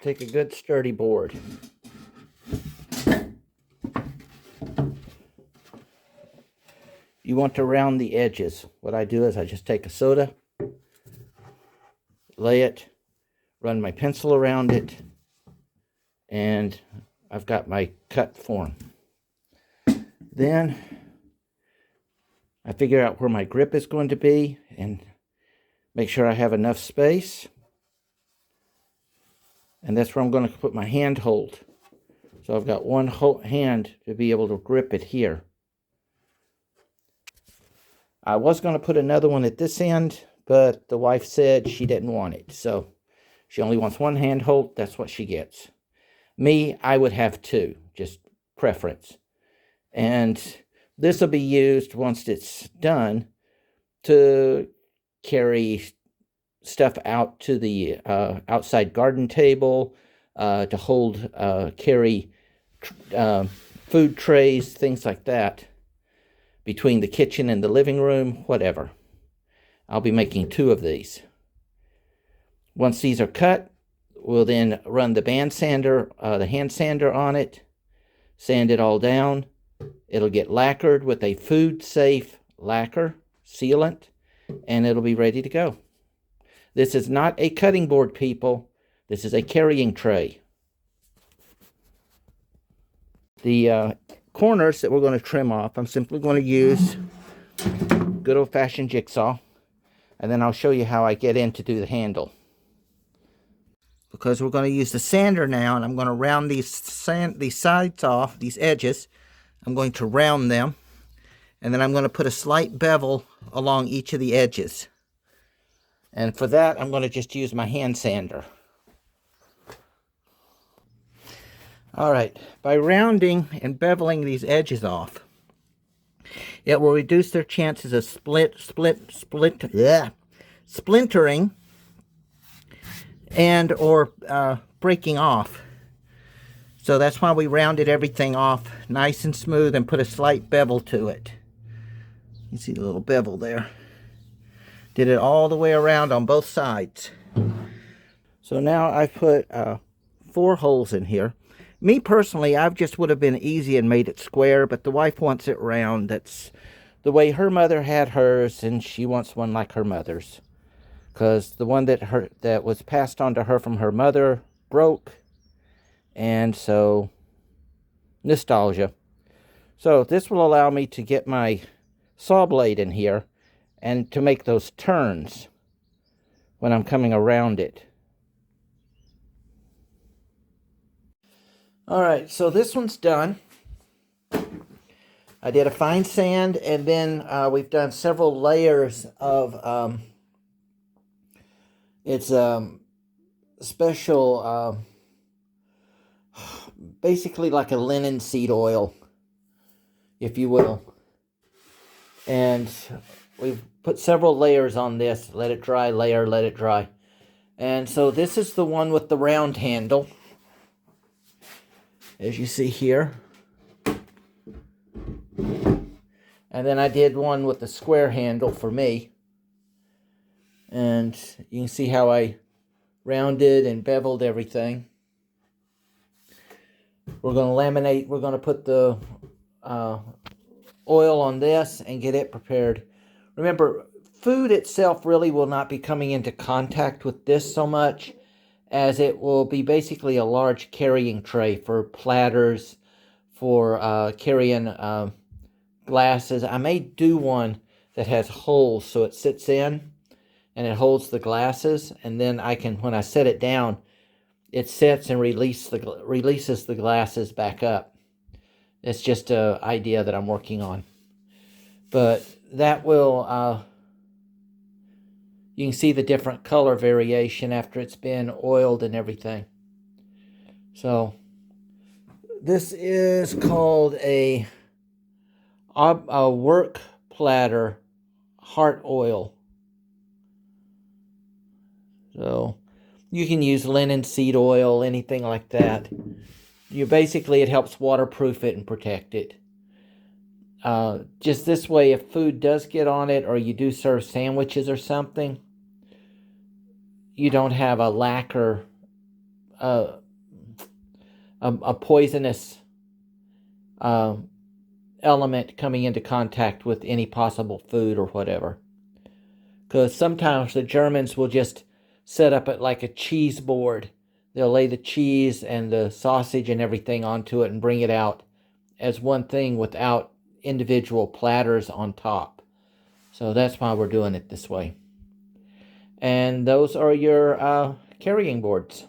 take a good sturdy board. You want to round the edges. What I do is I just take a soda, lay it, run my pencil around it, and I've got my cut form. Then I figure out where my grip is going to be and make sure I have enough space. And that's where I'm going to put my hand hold. So I've got one hand to be able to grip it here. I was going to put another one at this end, but the wife said she didn't want it. So she only wants one hand hold. That's what she gets. Me, I would have two, just preference. And this will be used once it's done to carry stuff out to the outside garden table, to hold, carry food trays, things like that, between the kitchen and the living room, whatever. I'll be making two of these. Once these are cut, we'll then run the hand sander on it, sand it all down. It'll get lacquered with a food-safe lacquer sealant, and it'll be ready to go. This is not a cutting board, people. This is a carrying tray. The corners that we're going to trim off, I'm simply going to use good old-fashioned jigsaw, and then I'll show you how I get in to do the handle. Because we're going to use the sander now, and I'm going to round these sides off, these edges. I'm going to round them, and then I'm going to put a slight bevel along each of the edges. And for that, I'm going to just use my hand sander. All right, by rounding and beveling these edges off, it will reduce their chances of splintering and or breaking off. So that's why we rounded everything off nice and smooth and put a slight bevel to it. You see the little bevel there. Did it all the way around on both sides. So now I've put 4 holes in here. Me personally, I just would have been easy and made it square, but the wife wants it round. That's the way her mother had hers, and she wants one like her mother's. Because the one that was passed on to her from her mother broke, and so nostalgia. So this will allow me to get my saw blade in here and to make those turns when I'm coming around it. All right, so this one's done. I did a fine sand, and then we've done several layers of it's special, basically like a linseed oil, if you will. And we've put several layers on this. Let it dry, layer, let it dry. And so this is the one with the round handle, as you see here. And then I did one with the square handle for me. And you can see how I rounded and beveled everything. We're going to laminate. We're going to put the oil on this and get it prepared. Remember, food itself really will not be coming into contact with this so much, as it will be basically a large carrying tray for platters, for carrying glasses. I may do one that has holes so it sits in and it holds the glasses, and then I can, when I set it down, it sets and releases the glasses back up. It's just an idea that I'm working on. But that will, you can see the different color variation after it's been oiled and everything. So this is called a work platter heart oil. So you can use linseed oil, anything like that. Basically, it helps waterproof it and protect it. Just this way, if food does get on it, or you do serve sandwiches or something, you don't have a lacquer a poisonous element coming into contact with any possible food or whatever. Because sometimes the Germans will just set up it like a cheese board. They'll lay the cheese and the sausage and everything onto it and bring it out as one thing without individual platters on top. So that's why we're doing it this way. And those are your carrying boards.